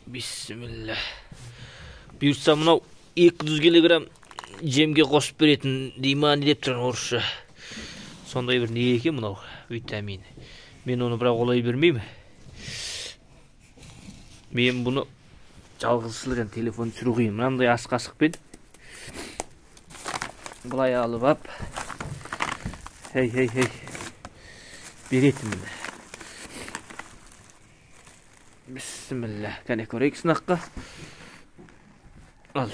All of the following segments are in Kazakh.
Bismillah. Buyursa mынау 200 килограмм жемге қосып беретін деймани деп тұрған орысша. Сондай бір не екен мынау витамин. Мен оны бірақ олай бермеймін. Мен бұны жалғызсызлығын телефон түсіру қиын. Мынандай ас қасықпен былай алып ап. Хей. Беретін міне. Bismillah. Kane көрейік сынаққа. Ал.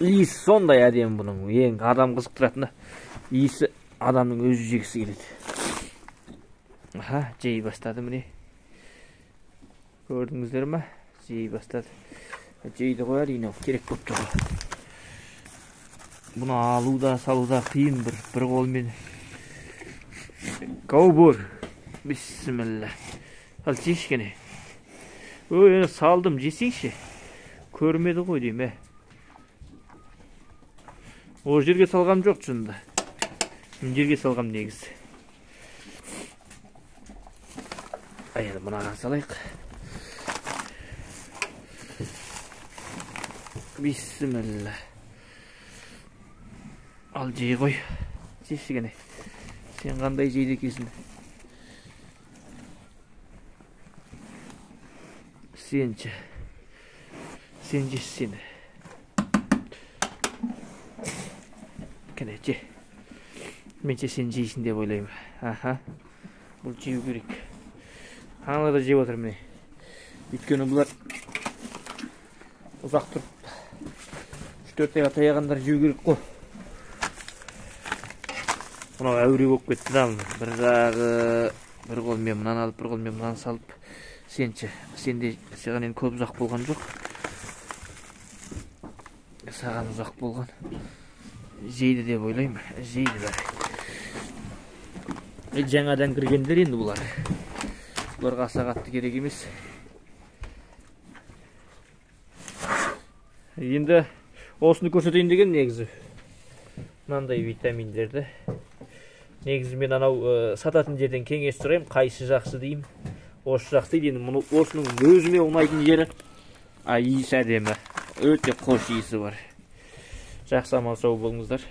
Иісі сондай әдемі бұның. Ең адам қызықтыратыны. Иісі адамның өзі жегісі келеді. Аха, жей бастады міне. Көрдіңіздер ме? Жей бастады. Жейді қояр, инау керек көп тұғы. Бұны алуда, салуда қиын бір қолмен. Ковбор. Bismillah. Ал жешкене. Ой, салдым, жесеңші. Көрмеді ғой дейм, О жерге салғам жоқ шынында. Жерге салғам негізі. Енді мұнаға салайық. Bismillah. Ал жей ғой. Жешкене. Сен қандай жейді екесің? Сенші. Сен жеш сені. Кәне же. Менше сен жейсің деп ойлаймын. Аха. Бұл жеу керек. Аналар да жеп отыр міне. Өйткені бұлар ұзақ тұрып 3-4 айға таяғандар жеу керек қой. Мынау әуре болып кетті да. Бір жағы бір қолмен мынаны алып, бір қолмен мынаны салып. Сенші, сенде саған енді көп ұзақ болған жоқ. Саған ұзақ болған. Жейді деп ойлаймын. Жейді бәрі. Жаңадан кіргендер енді бұлар. Бұларға сағатты керек емес. Енді осыны көрсетейін деген негізі. Мынандай витаминдерді. Негізі мен анау сататын жерден кеңес сұрайым. Қайсы жақсы деймін. Осы жақсы дейді. Осының өзіме ұнайтын жері. Иісі әдемі. Өте қош иісі бар. Жақсы аман сау болыңыздар.